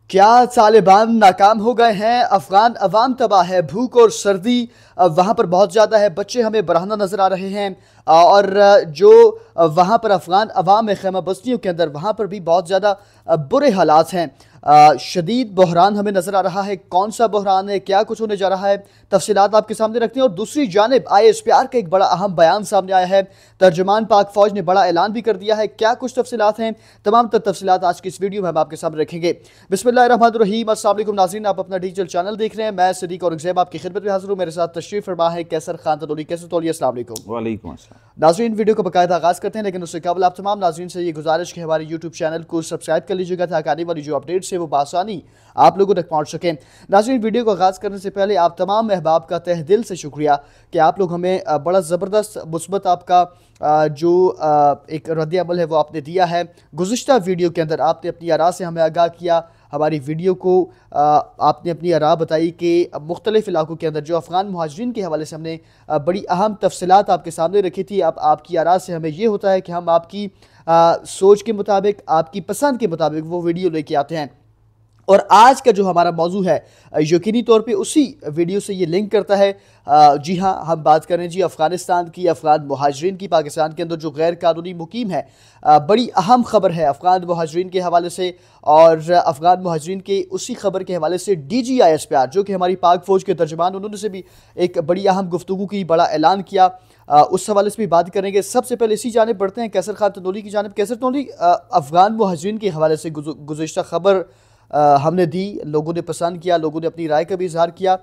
क्या तालिबान नाकाम हो गए हैं? अफगान अवाम तबाह है, भूख और सर्दी वहाँ पर बहुत ज़्यादा है, बच्चे हमें बरहना नज़र आ रहे हैं। और जो वहाँ पर अफगान अवाम है खैमा बस्तियों के अंदर, वहाँ पर भी बहुत ज़्यादा बुरे हालात हैं। शदीद बहरान हमें नज़र आ रहा है। कौन सा बहरान है, क्या कुछ होने जा रहा है, तफसीलात आपके सामने रखते हैं। और दूसरी जानिब ISPR का एक बड़ा अहम बयान सामने आया है। तर्जुमान पाक फ़ौज ने बड़ा ऐलान भी कर दिया है। क्या कुछ तफसीलात हैं, तमाम तफसीलात आज की इस वीडियो में हम आपके सामने रखेंगे। बिस्मिल्लाहिर्रहमानिर्रहीम, अस्सलाम वालेकुम नाज़रीन, आप अपना डिजिटल चैनल देख रहे हैं। मैं सिद्दीक औरंगज़ेब आपकी खिदमत में हाजिर हूँ। मेरे साथ तशरीफ़ फरमा है कैसर खान तनोली। कैसर तौली, अस्सलाम वालेकुम। वालेकुम अस्सलाम। नाज़रीन, वीडियो को बाकायदा आगाज़ करते हैं, लेकिन उससे कबल आप तमाम नाज़रीन से ये गुजारिश कि हमारे यूट्यूब चैनल को सब्सक्राइब कर लीजिएगा ताकि आने वाली जो अपडेट्स है वो बासानी आप लोगों तक पहुँच सकें। नाज़रीन, वीडियो को आगाज़ करने से पहले आप तमाम अहबाब का तहे दिल से शुक्रिया कि आप लोग हमें बड़ा ज़बरदस्त मुस्बत आपका जो एक रद्द-ए-अमल है वो आपने दिया है। गुज़िश्ता वीडियो के अंदर आपने अपनी आरा से हमें आगाह किया। हमारी वीडियो को आपने अपनी आरा बताई कि मुख्तलिफ़ इलाकों के अंदर जो अफ़गान मुहाजिरीन के हवाले से हमने बड़ी अहम तफसीलात आपके सामने रखी थी। अब आपकी आरा से हमें ये होता है कि हम आपकी सोच के मुताबिक, आपकी पसंद के मुताबिक वो वीडियो लेके आते हैं। और आज का जो हमारा मौजू है यकीनी तौर पे उसी वीडियो से ये लिंक करता है। जी हाँ, हम बात करें जी अफ़गानिस्तान की, अफ़गान मुहाजिरीन की। पाकिस्तान के अंदर जो गैर कानूनी मुकीम है, बड़ी अहम ख़बर है अफ़गान मुहाजिरीन के हवाले से। और अफ़गान मुहाजिरीन के उसी खबर के हवाले से DG ISPR जो कि हमारी पाक फ़ौज के तर्जुमान, उन्होंने से भी एक बड़ी अहम गुफ्तगू की, बड़ा ऐलान किया। उस हवाले से भी बात करेंगे। सबसे पहले इसी जानिब बढ़ते हैं, कैसर खान तनोली की जानिब। कैसर तनोली, अफ़गान मुहाजिरीन के हवाले से गुज़िश्ता खबर हमने दी, लोगों ने पसंद किया, लोगों ने अपनी राय का भी इजहार किया।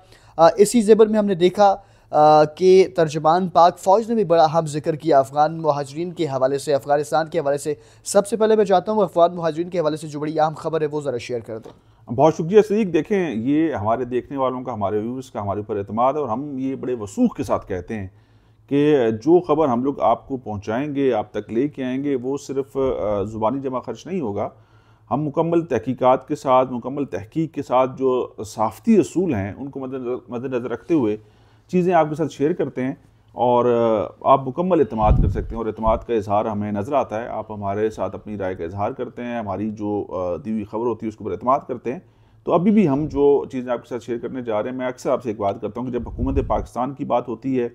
इसी ज़ेबर में हमने देखा कि तर्जुमान पाक फ़ौज ने भी बड़ा अहम जिक्र किया अफ़गान मुहाजिरीन के हवाले से, अफ़गानिस्तान के हवाले से। सबसे पहले मैं चाहता हूँ अफ़गान मुहाजिरीन के हवाले से जो बड़ी अहम खबर है वो ज़रा शेयर कर दें। बहुत शुक्रिया सदीक। देखें, ये हमारे देखने वालों का, हमारे व्यूअर्स का हमारे ऊपर एतमाद है और हम ये बड़े वसूख के साथ कहते हैं कि जो खबर हम लोग आपको पहुँचाएँगे, आप तक लेके आएँगे, वो सिर्फ़ ज़ुबानी जमा खर्च नहीं होगा। हम मुकम्मल तहकीकात के साथ, मुकम्मल तहकीक के साथ जो सहाफ़ती असूल हैं उनको मद्देनज़र रखते हुए चीज़ें आपके साथ शेयर करते हैं और आप मुकम्मल एतमाद कर सकते हैं। और एतमाद का इज़हार हमें नज़र आता है, आप हमारे साथ अपनी राय का इज़हार करते हैं, हमारी जो दी हुई खबर होती है उसके ऊपर एतमाद करते हैं। तो अभी भी हम जो चीज़ें आपके साथ शेयर करने जा रहे हैं, मैं अक्सर आपसे एक बात करता हूँ कि जब हुकूमत पाकिस्तान की बात होती है,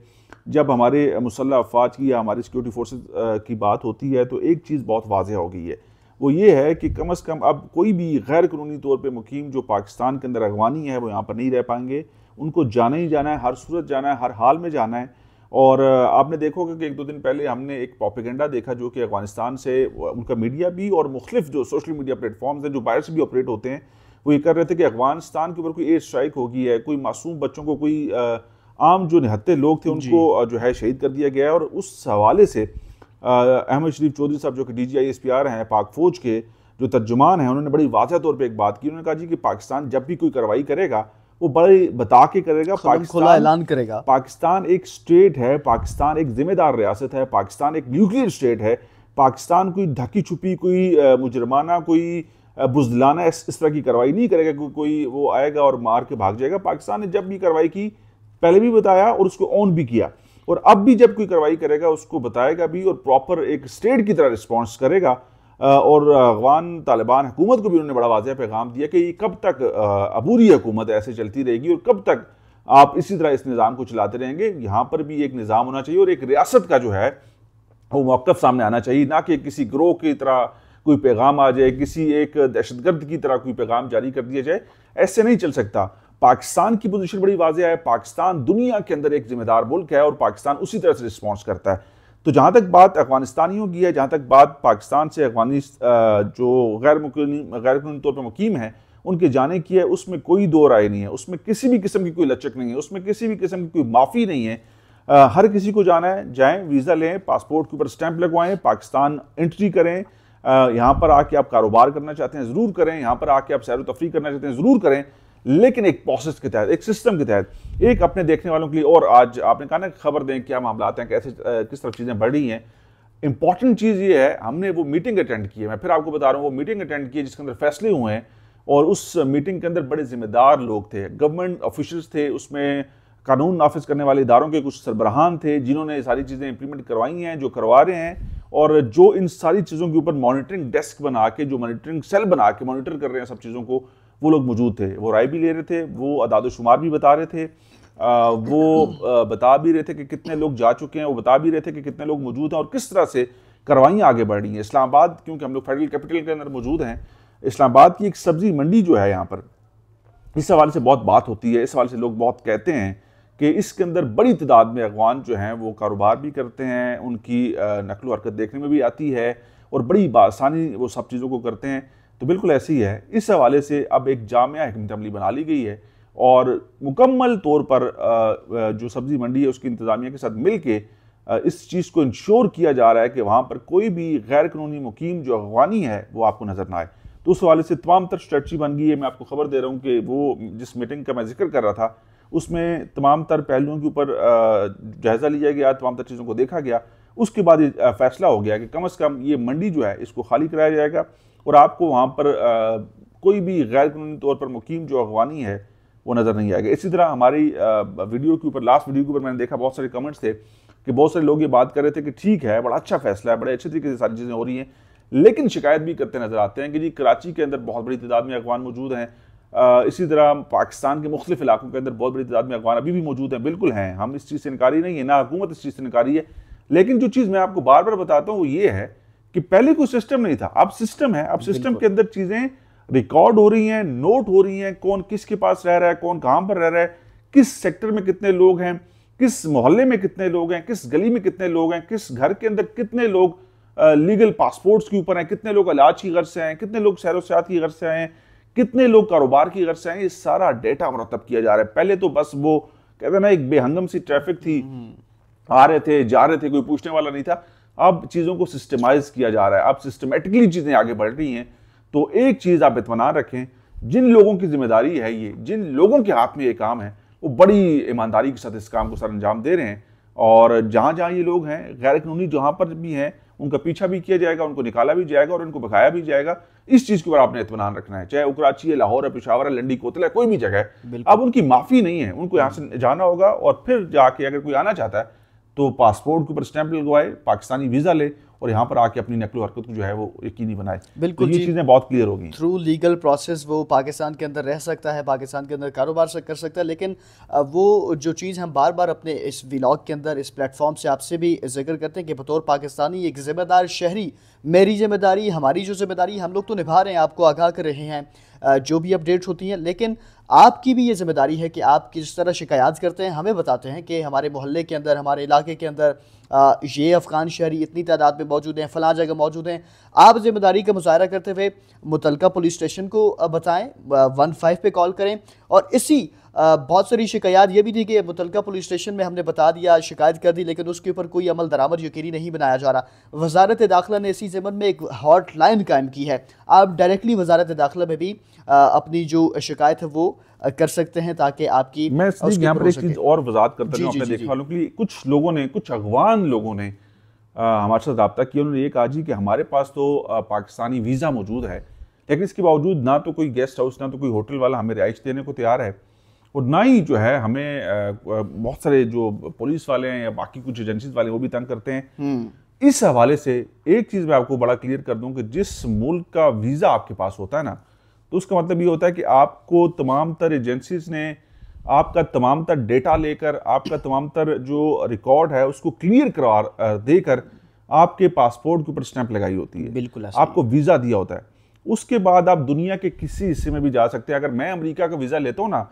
जब हमारे मुसल्लह अफ़वाज की या हमारी सिक्योरिटी फोर्सेस की बात होती है, तो एक चीज़ बहुत वाज़ेह हो गई है। वो ये है कि कम अज़ कम अब कोई भी गैर कानूनी तौर पे मुकीम जो पाकिस्तान के अंदर अगवानी है वो यहाँ पर नहीं रह पाएंगे। उनको जाना ही जाना है, हर सूरत जाना है, हर हाल में जाना है। और आपने देखोगे कि 1-2 दिन पहले हमने एक प्रोपेगेंडा देखा जो कि अफगानिस्तान से उनका मीडिया भी और मुख्तलिफ जो सोशल मीडिया प्लेटफॉर्म्स हैं जो बाहर से भी ऑपरेट होते हैं, वो ये कर रहे थे कि अफगानिस्तान के ऊपर कोई एयर स्ट्राइक हो गई है, कोई मासूम बच्चों को, कोई आम जो निहत्ते लोग थे उनको जो है शहीद कर दिया गया है। और उस हवाले से अहमद शरीफ चौधरी साहब जो कि DG ISPR हैं पाक फ़ौज के, जो तर्जुमान हैं, उन्होंने बड़ी वाज़ह तौर पे एक बात की। उन्होंने कहा जी कि पाकिस्तान जब भी कोई कार्रवाई करेगा वो बड़े बता के करेगा। पाकिस्तान ऐलान करेगा। पाकिस्तान एक स्टेट है, पाकिस्तान एक जिम्मेदार रियासत है, पाकिस्तान एक न्यूक्लियर स्टेट है। पाकिस्तान कोई ढकी छुपी, कोई मुजरमाना, कोई बुज़दिलाना इस तरह की कार्रवाई नहीं करेगा। कोई वो आएगा और मार के भाग जाएगा। पाकिस्तान ने जब भी कार्रवाई की पहले भी बताया और उसको ऑन भी किया, और अब भी जब कोई कार्रवाई करेगा उसको बताएगा भी और प्रॉपर एक स्टेट की तरह रिस्पॉन्स करेगा। और अफगान तालिबान हुकूमत को भी उन्होंने बड़ा वाज़ेह पैगाम दिया कि ये कब तक अबूरी हुकूमत ऐसे चलती रहेगी और कब तक आप इसी तरह इस निज़ाम को चलाते रहेंगे। यहाँ पर भी एक निज़ाम होना चाहिए और एक रियासत का जो है वो मौक़िफ़ सामने आना चाहिए, ना कि किसी ग्रोह की तरह कोई पैगाम आ जाए, किसी एक दहशतगर्द की तरह कोई पैगाम जारी कर दिया जाए। ऐसे नहीं चल सकता। पाकिस्तान की पोजीशन बड़ी वाज़ेह है, पाकिस्तान दुनिया के अंदर एक जिम्मेदार मुल्क है और पाकिस्तान उसी तरह से रिस्पॉन्स करता है। तो जहाँ तक बात अफगानिस्तानियों की है, जहाँ तक बात पाकिस्तान से जो गैर कानूनी तौर पर मुकीम है उनके जाने की है, उसमें कोई दो राय नहीं है, उसमें किसी भी किस्म की कोई लचक नहीं है, उसमें किसी भी किस्म की कोई माफ़ी नहीं है। हर किसी को जाना है, जाएँ, वीज़ा लें, पासपोर्ट के ऊपर स्टैंप लगवाएं, पाकिस्तान एंट्री करें। यहाँ पर आके आप कारोबार करना चाहते हैं ज़रूर करें, यहाँ पर आके आप सैर तफरी करना चाहते हैं ज़रूर करें, लेकिन एक प्रोसेस के तहत, एक सिस्टम के तहत, एक अपने देखने वालों के लिए। और आज आपने कहा ना खबर दें क्या मामला हैं, कैसे किस तरफ चीज़ें बढ़ रही हैं। इंपॉर्टेंट चीज़ ये है, हमने वो मीटिंग अटेंड की है, मैं फिर आपको बता रहा हूँ, वो मीटिंग अटेंड की है जिसके अंदर फैसले हुए हैं। और उस मीटिंग के अंदर बड़े जिम्मेदार लोग थे, गवर्नमेंट ऑफिशियल्स थे, उसमें कानून नाफिज करने वाले इदारों के कुछ सरबराहान थे जिन्होंने सारी चीज़ें इंप्लीमेंट करवाई हैं, जो करवा रहे हैं। और जो इन सारी चीज़ों के ऊपर मॉनिटरिंग डेस्क बना के, जो मॉनिटरिंग सेल बना के मॉनिटर कर रहे हैं सब चीज़ों को, वो लोग मौजूद थे। वो राय भी ले रहे थे, वो अदाद शुमार भी बता रहे थे, वो बता भी रहे थे कि कितने लोग जा चुके हैं, वो बता भी रहे थे कि कितने लोग मौजूद हैं और किस तरह से कार्रवाइयाँ आगे बढ़ रही हैं। इस्लामाबाद, क्योंकि हम लोग फेडरल कैपिटल के अंदर मौजूद हैं, इस्लामाबाद की एक सब्जी मंडी जो है यहाँ पर, इस हवाले से बहुत बात होती है। इस हवाले से लोग बहुत कहते हैं कि इसके अंदर बड़ी तादाद में अफगान जो हैं वो कारोबार भी करते हैं, उनकी नकलो हरकत देखने में भी आती है और बड़ी बासानी वो सब चीज़ों को करते हैं। तो बिल्कुल ऐसे ही है। इस हवाले से अब एक जामिया हिकमत अमली बना ली गई है और मुकम्मल तौर पर जो सब्जी मंडी है उसकी इंतज़ामिया के साथ मिल के इस चीज़ को इंश्योर किया जा रहा है कि वहाँ पर कोई भी गैर कानूनी मुकीम जो अफगानी है वो आपको नज़र ना आए। तो उस हवाले से तमाम तर स्ट्रेटजी बन गई है। मैं आपको खबर दे रहा हूँ कि वो जिस मीटिंग का मैं जिक्र कर रहा था उसमें तमाम तर पहलुओं के ऊपर जायज़ा लिया गया, तमाम तर चीज़ों को देखा गया। उसके बाद फैसला हो गया कि कम से कम ये मंडी जो है इसको खाली कराया जाएगा और आपको वहाँ पर कोई भी गैर कानूनी तौर पर मुकीम जो अफगानी है वो नज़र नहीं आएगा। इसी तरह हमारी वीडियो के ऊपर, लास्ट वीडियो के ऊपर मैंने देखा बहुत सारे कमेंट्स थे कि बहुत सारे लोग ये बात कर रहे थे कि ठीक है, बड़ा अच्छा फैसला है, बड़े अच्छे तरीके से सारी चीज़ें हो रही हैं, लेकिन शिकायत भी करते नजर आते हैं कि जी कराची के अंदर बहुत बड़ी तादाद में अफगान मौजूद हैं। इसी तरह पाकिस्तान के मुख्तलिफ इलाकों के अंदर बहुत बड़ी तादाद में अफगान अभी भी मौजूद हैं। बिल्कुल हैं, हम इस चीज़ से इनकारी नहीं है, ना हुकूमत इस चीज़ से इनकारी है। लेकिन जो चीज़ मैं आपको बार बार बताता हूँ वो ये है कि पहले कोई सिस्टम नहीं था, अब सिस्टम है। अब सिस्टम के अंदर चीज़ें रिकॉर्ड हो रही हैं, नोट हो रही हैं, कौन किसके पास रह रहा है, कौन कहाँ पर रह रहा है, किस सेक्टर में कितने लोग हैं, किस मोहल्ले में कितने लोग हैं, किस गली में कितने लोग हैं, किस घर के अंदर कितने लोग लीगल पासपोर्ट्स के ऊपर हैं, कितने लोग इलाज की गर्ज से आए हैं, कितने लोग सैर सयाहत की गर्ज से आए हैं, कितने लोग कारोबार की गर्ज से आए हैं। ये सारा डेटा मुरतब किया जा रहा है। पहले तो बस वो कहते हैं ना, एक बेहंगम सी ट्रैफिक थी, आ रहे थे जा रहे थे, कोई पूछने वाला नहीं था। अब चीज़ों को सिस्टमाइज किया जा रहा है, अब सिस्टमेटिकली चीज़ें आगे बढ़ रही हैं। तो एक चीज़ आप इत्मीनान रखें, जिन लोगों की जिम्मेदारी है ये, जिन लोगों के हाथ में ये काम है, वो बड़ी ईमानदारी के साथ इस काम को सर अंजाम दे रहे हैं। और जहाँ जहाँ ये लोग हैं गैर कानूनी, जहाँ पर भी हैं, उनका पीछा भी किया जाएगा, उनको निकाला भी जाएगा और उनको भगाया भी जाएगा। इस चीज़ के ऊपर आपने इत्मीनान रखना है, चाहे वो कराची है, लाहौर है, पेशावर है, लंडी कोतला है, कोई भी जगह है। अब उनकी माफ़ी नहीं है, उनको यहाँ से जाना होगा और फिर जाके अगर कोई आना चाहता है तो पासपोर्ट के ऊपर स्टैंप लगवाए, पाकिस्तानी वीज़ा ले और यहाँ पर आके अपनी नकलो हरकत को जो है वो यकीनी बनाए। बिल्कुल, तो ये चीज़ें बहुत क्लियर हो गई। थ्रू लीगल प्रोसेस वो पाकिस्तान के अंदर रह सकता है, पाकिस्तान के अंदर कारोबार कर सकता है। लेकिन वो जो चीज़ हम बार बार अपने इस व्लॉग के अंदर, इस प्लेटफॉर्म से आपसे भी जिक्र करते हैं कि बतौर पाकिस्तानी एक ज़िम्मेदार शहरी, मेरी जिम्मेदारी, हमारी जो जिम्मेदारी हम लोग तो निभा रहे हैं, आपको आगाह कर रहे हैं जो भी अपडेट्स होती हैं, लेकिन आपकी भी ये जिम्मेदारी है कि आप किस तरह शिकायत करते हैं, हमें बताते हैं कि हमारे मोहल्ले के अंदर, हमारे इलाके के अंदर ये अफ़गान शहरी इतनी तादाद में मौजूद हैं, फ़लाँ जगह मौजूद हैं। आप जिम्मेदारी का मुज़ाहरा करते हुए मुतलका पुलिस स्टेशन को बताएं, 15 पे कॉल करें। और इसी बहुत सारी शिकायत ये भी थी कि मुतलका पुलिस स्टेशन में हमने बता दिया, शिकायत कर दी, लेकिन उसके ऊपर कोई अमल दरामद यकीनी नहीं बनाया जा रहा। वजारत दाखिला ने इसी ज़मन में एक हॉटलाइन कायम की है। आप डायरेक्टली वजारत दाखिला में भी अपनी जो शिकायत है वो कर सकते हैं, ताकि आपकी मैं यहाँ पर एक चीज़ और वजाहत करता हूँ अपने देखने वालों के लिए। कुछ लोगों ने, कुछ अफगान लोगों ने हमारे साथ रब्ता किया। उन्होंने ये कहा जी कि हमारे पास तो पाकिस्तानी वीज़ा मौजूद है, लेकिन इसके बावजूद ना तो कोई गेस्ट हाउस, ना तो कोई होटल वाला हमें रिहाइश देने को तैयार है, और ना ही जो है हमें बहुत सारे जो पुलिस वाले हैं या बाकी कुछ एजेंसीज वाले वो भी तंग करते हैं। इस हवाले से एक चीज़ मैं आपको बड़ा क्लियर कर दूं कि जिस मुल्क का वीज़ा आपके पास होता है ना, तो उसका मतलब ये होता है कि आपको तमाम तर एजेंसीज ने आपका तमाम तर डेटा लेकर, आपका तमाम तर जो रिकॉर्ड है उसको क्लियर करवा देकर आपके पासपोर्ट के ऊपर स्टैंप लगाई होती है। बिल्कुल, आपको वीज़ा दिया होता है। उसके बाद आप दुनिया के किसी हिस्से में भी जा सकते हैं। अगर मैं अमेरिका का वीज़ा लेता हूँ ना,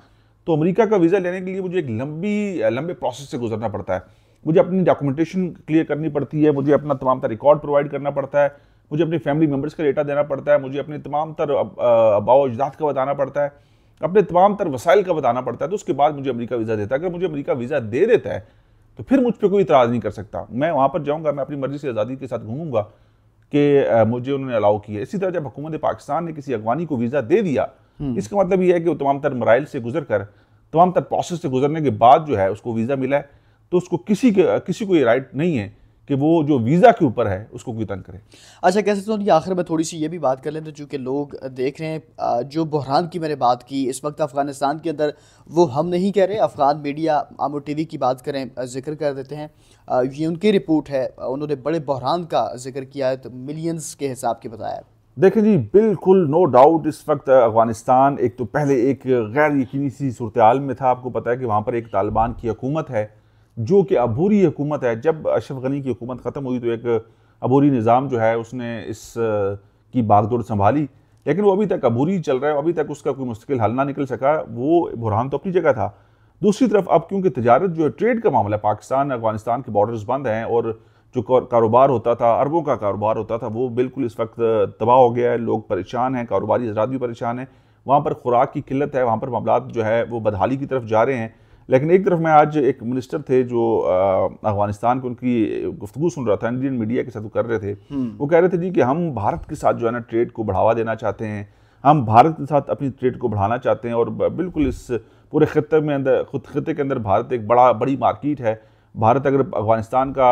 तो अमेरिका का वीज़ा लेने के लिए मुझे एक लंबे प्रोसेस से गुजरना पड़ता है। मुझे अपनी डॉक्यूमेंटेशन क्लियर करनी पड़ती है, मुझे अपना तमाम तर रिकॉर्ड प्रोवाइड करना पड़ता है, मुझे अपनी फैमिली मेम्बर्स का डेटा देना पड़ता है, मुझे अपने तमाम तर आबाओ अजदाद का बताना पड़ता है, अपने तमाम तर वसाइल का बताना पड़ता है। तो उसके बाद मुझे अमेरिका वीज़ा देता है। अगर मुझे अमेरिका वीज़ा दे देता है तो फिर मुझ पर कोई इतराज़ नहीं कर सकता। मैं वहाँ पर जाऊँगा, मैं अपनी मर्जी से आज़ादी के साथ घूमूंगा कि मुझे उन्होंने अलाउ किया। इसी तरह जब हुकूमत पाकिस्तान ने किसी अफगानी को वीज़ा दे दिया, इसका मतलब ये है कि वो तमाम तर मराइल से गुजर कर, तमाम तर प्रोसेस से गुजरने के बाद जो है उसको वीज़ा मिला है, तो उसको किसी को ये राइट नहीं है कि वो जो वीज़ा के ऊपर है उसको कोई तंग करे। अच्छा, कैसे तो नहीं, आखिर में थोड़ी सी ये भी बात कर लें तो चूँकि लोग देख रहे हैं, जो बहरान की मैंने बात की इस वक्त अफ़गानिस्तान के अंदर, वो हम नहीं कह रहे, अफ़गान मीडिया आमो टीवी की बात करें, जिक्र कर देते हैं, ये उनकी रिपोर्ट है, उन्होंने बड़े बहरान का जिक्र किया है, तो मिलियंस के हिसाब के बताया। देखें जी, बिल्कुल नो डाउट इस वक्त अफ़गानिस्तान एक तो पहले एक गैर यकीनी सी सूरत हाल में था। आपको पता है कि वहाँ पर एक तालिबान की हुकूमत है जो कि अबूरी हुकूमत है। जब अशरफ गनी की हुकूमत ख़त्म हुई तो एक अबूरी निज़ाम जो है उसने की बागडोर संभाली, लेकिन वो अभी तक अबूरी चल रहा है, अभी तक उसका कोई मुस्तकिल हल ना निकल सका। वो बुरहान तो अपनी जगह था। दूसरी तरफ अब क्योंकि तजारत जो है, ट्रेड का मामला, पाकिस्तान अफ़गानिस्तान के बॉर्डर्स बंद हैं और जो कारोबार होता था, अरबों का कारोबार होता था, वो बिल्कुल इस वक्त तबाह हो गया है। लोग परेशान हैं, कारोबारी हज़रात भी परेशान हैं। वहाँ पर खुराक की किल्लत है, वहाँ पर मामलात जो है वो बदहाली की तरफ जा रहे हैं। लेकिन एक तरफ मैं आज एक मिनिस्टर थे जो अफ़गानिस्तान को, उनकी गुफ्तगू सुन रहा था, इंडियन मीडिया के साथ वो कर रहे थे। वो कह रहे थे जी कि हम भारत के साथ जो है ना ट्रेड को बढ़ावा देना चाहते हैं, हम भारत के साथ अपनी ट्रेड को बढ़ाना चाहते हैं और बिल्कुल इस पूरे खत्ते में अंदर, खुद खत्ते के अंदर भारत एक बड़ी मार्केट है। भारत अगर अफ़गानिस्तान का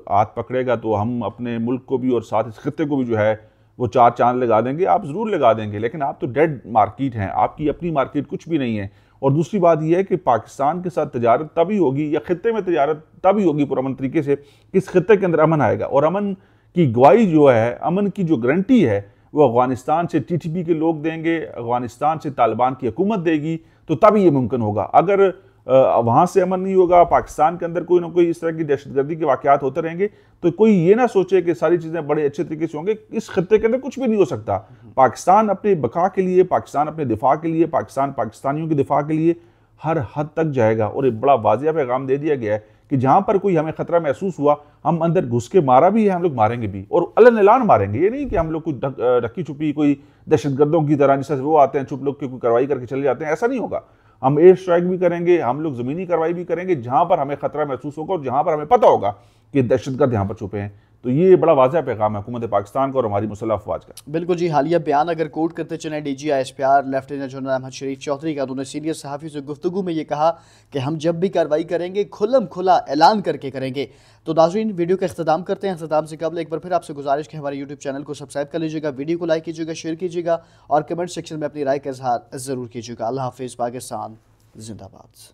हाथ पकड़ेगा तो हम अपने मुल्क को भी और साथ इस खत्ते को भी जो है वो चार चांद लगा देंगे। आप ज़रूर लगा देंगे, लेकिन आप तो डेड मार्केट हैं, आपकी अपनी मार्केट कुछ भी नहीं है। और दूसरी बात यह है कि पाकिस्तान के साथ तजारत तभी होगी या खत्ते में तजारत तभी होगी पुरअमन तरीके से कि इस खत्ते के अंदर अमन आएगा। और अमन की गवाही जो है, अमन की जो गारंटी है, वो अफ़गानिस्तान से TTP के लोग देंगे, अफ़गानिस्तान से तालिबान की हुकूमत देगी, तो तभी ये मुमकिन होगा। अगर वहाँ से अमन नहीं होगा, पाकिस्तान के अंदर कोई ना कोई इस तरह की दहशतगर्दी के वाक़यात होते रहेंगे, तो कोई ये ना सोचे कि सारी चीज़ें बड़े अच्छे तरीके से होंगे। इस खत्ते के अंदर कुछ भी नहीं हो सकता। पाकिस्तान अपने बका के लिए, पाकिस्तान अपने दिफा के लिए, पाकिस्तान पाकिस्तानियों के दिफा के लिए हर हद तक जाएगा। और एक बड़ा वाज़िया पैगाम दे दिया गया है कि जहाँ पर कोई हमें खतरा महसूस हुआ, हम अंदर घुस के मारा भी है, हम लोग मारेंगे भी, और अलन ऐलान मारेंगे। ये नहीं कि हम लोग कुछ ढक्की छुपी कोई दहशतगर्दों की तरह जैसे वो आते हैं छुप लोग के कोई कार्रवाई करके चले जाते हैं, ऐसा नहीं होगा। हम एयर स्ट्राइक भी करेंगे, हम लोग ज़मीनी कार्रवाई भी करेंगे जहां पर हमें खतरा महसूस होगा और जहां पर हमें पता होगा कि दहशतगर्द यहाँ पर छुपे हैं। तो ये बड़ा वाज़ह पैगाम है हुकूमत पाकिस्तान का और हमारी मुसल्लह अफवाज का। बिल्कुल जी, हालिया बयान अगर कोट करते चलें DGISPR लेफ्टिनेंट जनरल अहमद शरीफ चौधरी का, उन्होंने सीनियर सहाफ़ी से गुफ्तगू में ये कहा कि हम जब भी कार्रवाई करेंगे खुल्लम खुला ऐलान करके करेंगे। तो नाज़रीन, वीडियो का इख्तिताम करते हैं। इख्तिताम से कबल एक बार फिर आपसे गुजारिश कि हमारे YouTube चैनल को सब्सक्राइब कर लीजिएगा, वीडियो को लाइक कीजिएगा, शेयर कीजिएगा और कमेंट सेक्शन में अपनी राय का इजहार ज़रूर कीजिएगा। अल्लाह हाफिज़। पाकिस्तान जिंदाबाद।